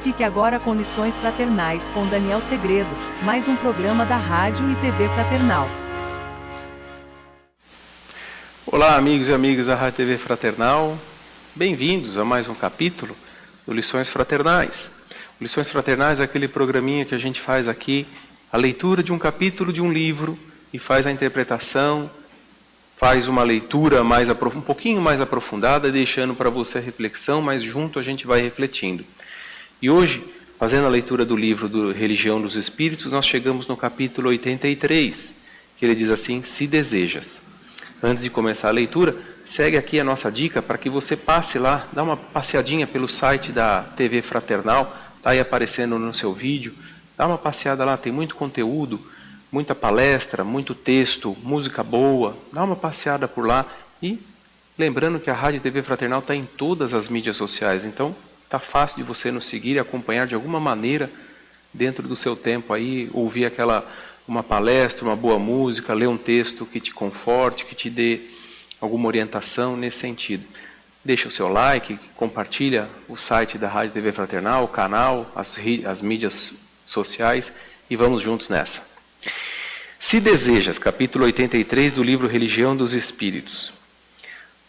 Fique agora com Lições Fraternais com Daniel Segredo, mais um programa da Rádio e TV Fraternal. Olá, amigos e amigas da Rádio e TV Fraternal. Bem-vindos a mais um capítulo do Lições Fraternais. O Lições Fraternais é aquele programinha que a gente faz aqui, a leitura de um capítulo de um livro e faz a interpretação, faz uma leitura um pouquinho mais aprofundada, deixando para você a reflexão, mas junto a gente vai refletindo. E hoje, fazendo a leitura do livro do Religião dos Espíritos, nós chegamos no capítulo 83, que ele diz assim: Se desejas. Antes de começar a leitura, segue aqui a nossa dica para que você passe lá, dá uma passeadinha pelo site da TV Fraternal, está aí aparecendo no seu vídeo, dá uma passeada lá, tem muito conteúdo, muita palestra, muito texto, música boa, dá uma passeada por lá. E lembrando que a Rádio e TV Fraternal está em todas as mídias sociais, então está fácil de você nos seguir e acompanhar de alguma maneira, dentro do seu tempo aí, ouvir uma palestra, uma boa música, ler um texto que te conforte, que te dê alguma orientação nesse sentido. Deixa o seu like, compartilha o site da Rádio TV Fraternal, o canal, as mídias sociais e vamos juntos nessa. Se desejas, capítulo 83 do livro Religião dos Espíritos.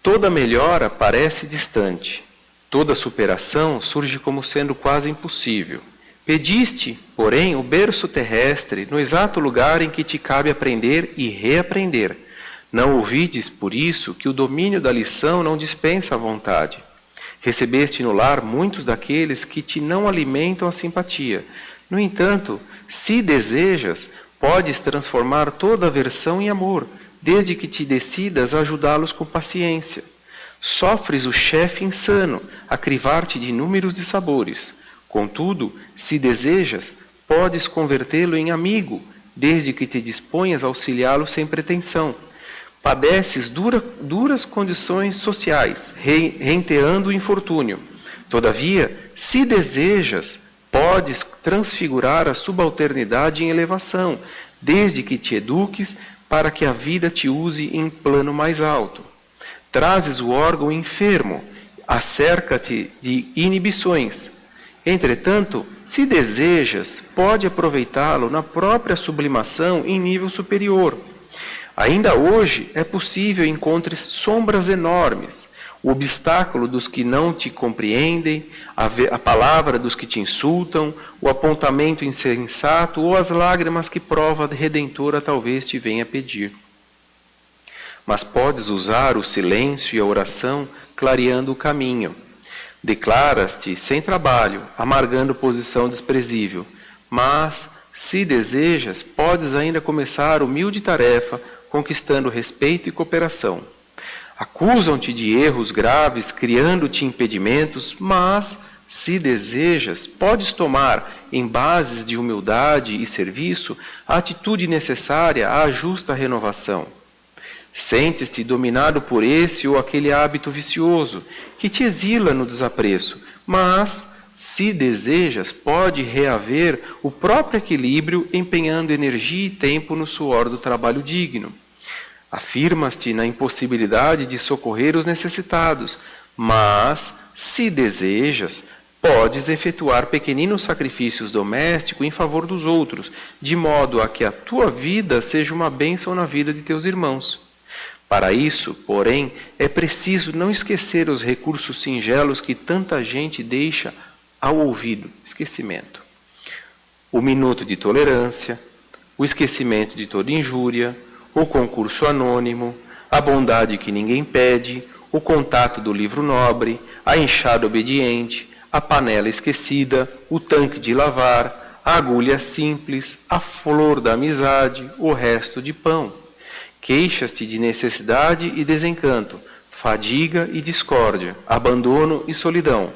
Toda melhora parece distante. Toda superação surge como sendo quase impossível. Pediste, porém, o berço terrestre no exato lugar em que te cabe aprender e reaprender. Não ouvides, por isso, que o domínio da lição não dispensa a vontade. Recebeste no lar muitos daqueles que te não alimentam a simpatia. No entanto, se desejas, podes transformar toda aversão em amor, desde que te decidas a ajudá-los com paciência. Sofres o chefe insano, a crivar-te de inúmeros dissabores. Contudo, se desejas, podes convertê-lo em amigo, desde que te disponhas a auxiliá-lo sem pretensão. Padeces duras condições sociais, renteando o infortúnio. Todavia, se desejas, podes transfigurar a subalternidade em elevação, desde que te eduques para que a vida te use em plano mais alto. Trazes o órgão enfermo, acerca-te de inibições. Entretanto, se desejas, pode aproveitá-lo na própria sublimação em nível superior. Ainda hoje é possível encontres sombras enormes, o obstáculo dos que não te compreendem, a palavra dos que te insultam, o apontamento insensato ou as lágrimas que prova redentora talvez te venha pedir. Mas podes usar o silêncio e a oração clareando o caminho. Declaras-te sem trabalho, amargando posição desprezível. Mas, se desejas, podes ainda começar humilde tarefa, conquistando respeito e cooperação. Acusam-te de erros graves, criando-te impedimentos, mas, se desejas, podes tomar, em bases de humildade e serviço, a atitude necessária à justa renovação. Sentes-te dominado por esse ou aquele hábito vicioso, que te exila no desapreço, mas, se desejas, pode reaver o próprio equilíbrio empenhando energia e tempo no suor do trabalho digno. Afirmas-te na impossibilidade de socorrer os necessitados, mas, se desejas, podes efetuar pequeninos sacrifícios domésticos em favor dos outros, de modo a que a tua vida seja uma bênção na vida de teus irmãos. Para isso, porém, é preciso não esquecer os recursos singelos que tanta gente deixa ao ouvido, esquecimento. O minuto de tolerância, o esquecimento de toda injúria, o concurso anônimo, a bondade que ninguém pede, o contato do livro nobre, a enxada obediente, a panela esquecida, o tanque de lavar, a agulha simples, a flor da amizade, o resto de pão. Queixas-te de necessidade e desencanto, fadiga e discórdia, abandono e solidão.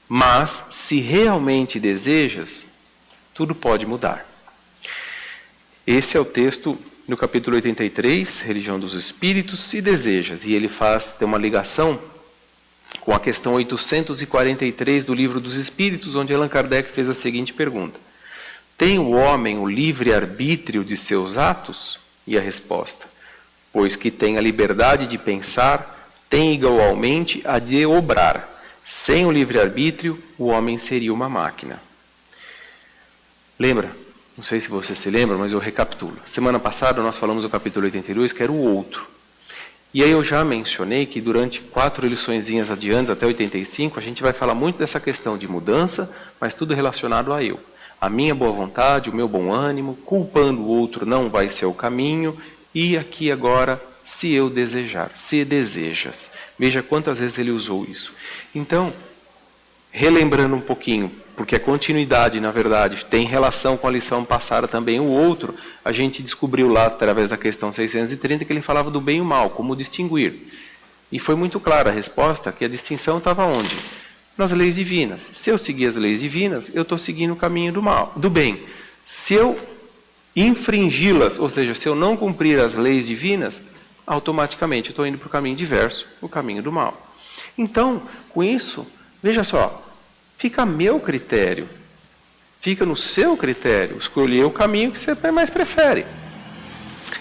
Mas, se realmente desejas, tudo pode mudar. Esse é o texto no capítulo 83, Religião dos Espíritos, se desejas. E ele tem uma ligação com a questão 843 do Livro dos Espíritos, onde Allan Kardec fez a seguinte pergunta: tem o homem o livre-arbítrio de seus atos? E a resposta: pois que tem a liberdade de pensar, tem igualmente a de obrar. Sem o livre-arbítrio, o homem seria uma máquina. Lembra? Não sei se você se lembra, mas eu recapitulo. Semana passada nós falamos do capítulo 82, que era o outro. E aí eu já mencionei que durante 4 liçõezinhas adiante, até 85, a gente vai falar muito dessa questão de mudança, mas tudo relacionado a eu. A minha boa vontade, o meu bom ânimo, culpando o outro não vai ser o caminho, e aqui agora, se eu desejar, se desejas. Veja quantas vezes ele usou isso. Então, relembrando um pouquinho, porque a continuidade, na verdade, tem relação com a lição passada também, o outro, a gente descobriu lá, através da questão 630, que ele falava do bem e o mal, como distinguir. E foi muito clara a resposta, que a distinção estava onde? Nas leis divinas. Se eu seguir as leis divinas, eu estou seguindo o caminho do mal, do bem. Se eu infringi-las, ou seja, se eu não cumprir as leis divinas, automaticamente eu estou indo para o caminho diverso, o caminho do mal. Então, com isso, veja só, fica a meu critério, fica no seu critério, escolher o caminho que você mais prefere.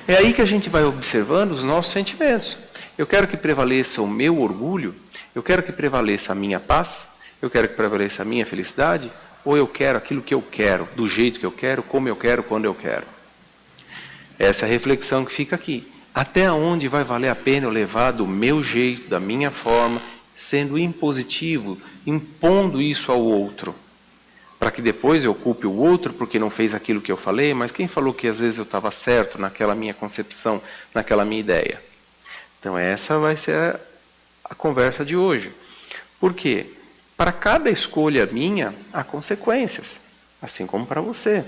É aí que a gente vai observando os nossos sentimentos. Eu quero que prevaleça o meu orgulho, eu quero que prevaleça a minha paz, eu quero que prevaleça a minha felicidade, ou eu quero aquilo que eu quero, do jeito que eu quero, como eu quero, quando eu quero. Essa é a reflexão que fica aqui. Até onde vai valer a pena eu levar do meu jeito, da minha forma, sendo impositivo, impondo isso ao outro, para que depois eu culpe o outro porque não fez aquilo que eu falei, mas quem falou que às vezes eu estava certo naquela minha concepção, naquela minha ideia? Então essa vai ser a conversa de hoje. Por quê? Para cada escolha minha, há consequências, assim como para você.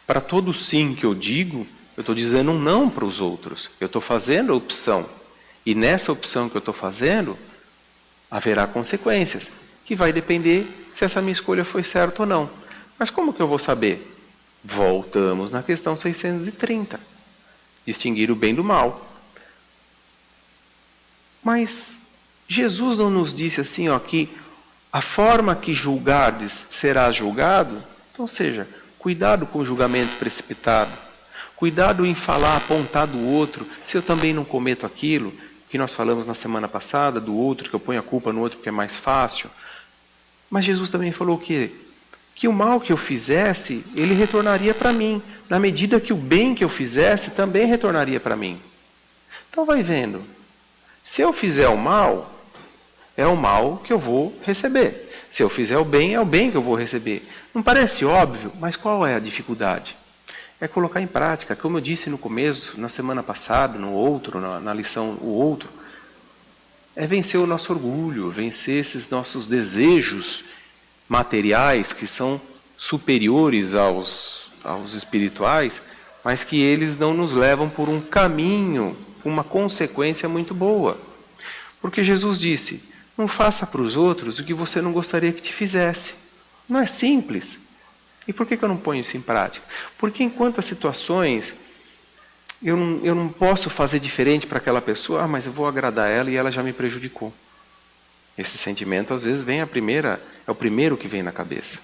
Para todo sim que eu digo, eu estou dizendo um não para os outros, eu estou fazendo a opção. E nessa opção que eu estou fazendo, haverá consequências, que vai depender se essa minha escolha foi certa ou não. Mas como que eu vou saber? Voltamos na questão 630. Distinguir o bem do mal. Mas Jesus não nos disse assim, ó, que a forma que julgardes será julgado? Então, ou seja, cuidado com o julgamento precipitado. Cuidado em falar, apontar do outro, se eu também não cometo aquilo, que nós falamos na semana passada, do outro, que eu ponho a culpa no outro porque é mais fácil. Mas Jesus também falou que o mal que eu fizesse, ele retornaria para mim, na medida que o bem que eu fizesse também retornaria para mim. Então vai vendo, se eu fizer o mal, é o mal que eu vou receber. Se eu fizer o bem, é o bem que eu vou receber. Não parece óbvio, mas qual é a dificuldade? É colocar em prática, como eu disse no começo, na semana passada, no outro, na lição o outro, é vencer o nosso orgulho, vencer esses nossos desejos materiais que são superiores aos espirituais, mas que eles não nos levam por um caminho, uma consequência muito boa. Porque Jesus disse, não faça para os outros o que você não gostaria que te fizesse. Não é simples. E por que eu não ponho isso em prática? Porque em quantas situações eu não posso fazer diferente para aquela pessoa, mas eu vou agradar ela e ela já me prejudicou. Esse sentimento às vezes é o primeiro que vem na cabeça.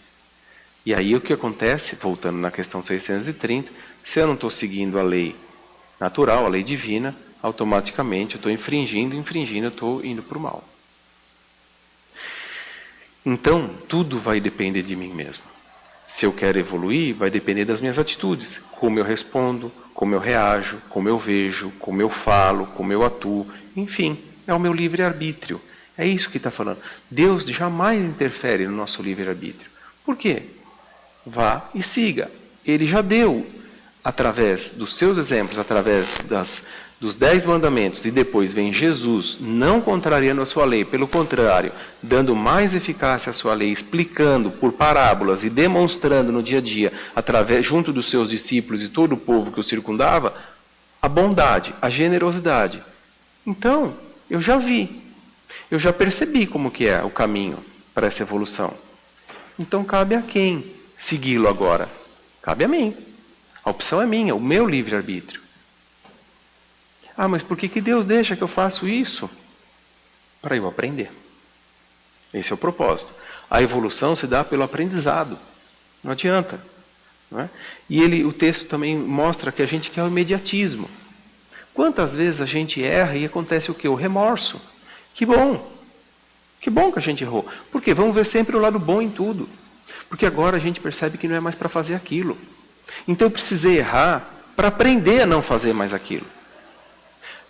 E aí o que acontece, voltando na questão 630, se eu não estou seguindo a lei natural, a lei divina, automaticamente eu estou infringindo, eu estou indo para o mal. Então, tudo vai depender de mim mesmo. Se eu quero evoluir, vai depender das minhas atitudes. Como eu respondo, como eu reajo, como eu vejo, como eu falo, como eu atuo. Enfim, é o meu livre-arbítrio. É isso que está falando. Deus jamais interfere no nosso livre-arbítrio. Por quê? Vá e siga. Ele já deu, através dos seus exemplos, através dos 10 mandamentos, e depois vem Jesus, não contrariando a sua lei, pelo contrário, dando mais eficácia à sua lei, explicando por parábolas e demonstrando no dia a dia, junto dos seus discípulos e todo o povo que o circundava, a bondade, a generosidade. Então, eu já vi, eu já percebi como que é o caminho para essa evolução. Então, cabe a quem segui-lo agora? Cabe a mim. A opção é minha, o meu livre-arbítrio. Ah, mas por que Deus deixa que eu faça isso? Para eu aprender. Esse é o propósito. A evolução se dá pelo aprendizado. Não adianta. Não é? E o texto também mostra que a gente quer o imediatismo. Quantas vezes a gente erra e acontece o quê? O remorso. Que bom. Que bom que a gente errou. Por quê? Vamos ver sempre o lado bom em tudo. Porque agora a gente percebe que não é mais para fazer aquilo. Então eu precisei errar para aprender a não fazer mais aquilo.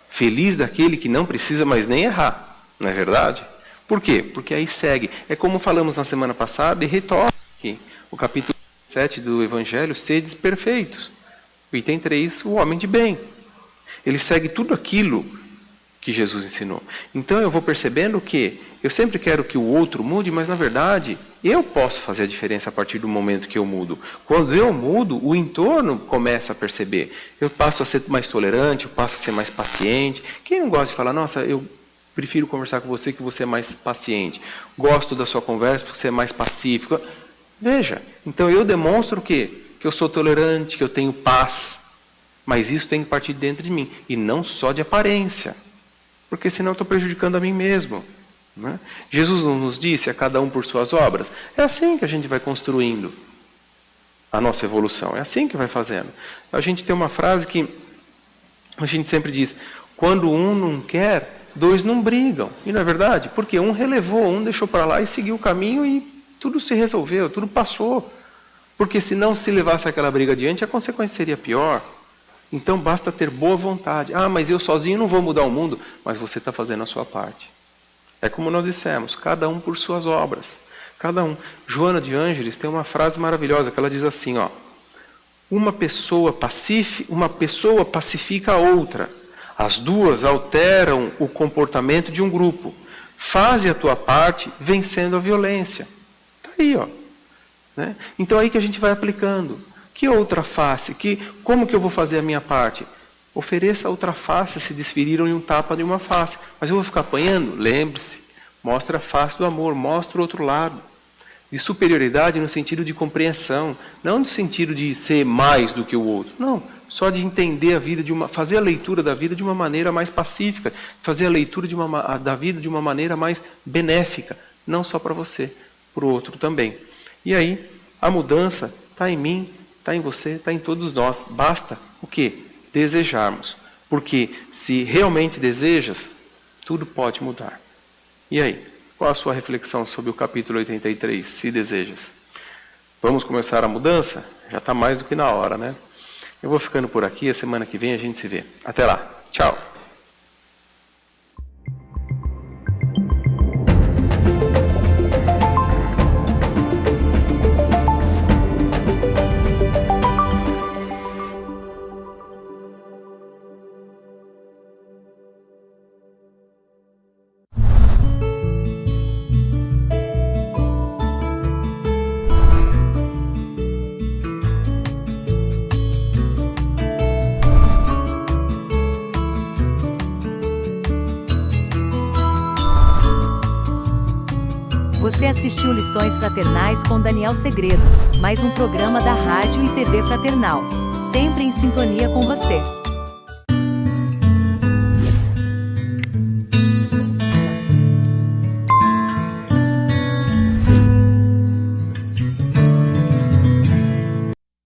Feliz daquele que não precisa mais nem errar. Não é verdade? Por quê? Porque aí segue. É como falamos na semana passada e retorna aqui. O capítulo 7 do Evangelho, sedes perfeitos. O item 3, o homem de bem. Ele segue tudo aquilo que Jesus ensinou. Então eu vou percebendo que eu sempre quero que o outro mude, mas na verdade eu posso fazer a diferença a partir do momento que eu mudo. Quando eu mudo, o entorno começa a perceber. Eu passo a ser mais tolerante, eu passo a ser mais paciente. Quem não gosta de falar, nossa, eu prefiro conversar com você que você é mais paciente. Gosto da sua conversa porque você é mais pacífico. Veja, então eu demonstro o quê? Que eu sou tolerante, que eu tenho paz. Mas isso tem que partir de dentro de mim. E não só de aparência. Porque senão eu estou prejudicando a mim mesmo. Né? Jesus não nos disse a cada um por suas obras? É assim que a gente vai construindo a nossa evolução. É assim que vai fazendo. A gente tem uma frase que a gente sempre diz, quando um não quer, dois não brigam. E não é verdade? Porque um relevou, um deixou para lá e seguiu o caminho e tudo se resolveu, tudo passou. Porque se não se levasse aquela briga adiante, a consequência seria pior. Então basta ter boa vontade. Ah, mas eu sozinho não vou mudar o mundo. Mas você está fazendo a sua parte. É como nós dissemos, cada um por suas obras. Cada um. Joana de Ângeles tem uma frase maravilhosa que ela diz assim, ó, uma pessoa pacifica a outra. As duas alteram o comportamento de um grupo. Faze a tua parte vencendo a violência. Está aí, ó. Né? Então é aí que a gente vai aplicando. Que outra face? Como que eu vou fazer a minha parte? Ofereça a outra face, se desferiram em um tapa de uma face. Mas eu vou ficar apanhando? Lembre-se, mostra a face do amor, mostra o outro lado. De superioridade no sentido de compreensão, não no sentido de ser mais do que o outro. Não, só de entender a vida, fazer a leitura da vida de uma maneira mais pacífica, fazer a leitura da vida de uma maneira mais benéfica, não só para você, para o outro também. E aí, a mudança está em mim, está em você, está em todos nós. Basta o quê? Desejarmos. Porque se realmente desejas, tudo pode mudar. E aí? Qual a sua reflexão sobre o capítulo 83, se desejas? Vamos começar a mudança? Já está mais do que na hora, né? Eu vou ficando por aqui, a semana que vem a gente se vê. Até lá. Tchau. Você assistiu Lições Fraternais com Daniel Segredo, mais um programa da Rádio e TV Fraternal, sempre em sintonia com você.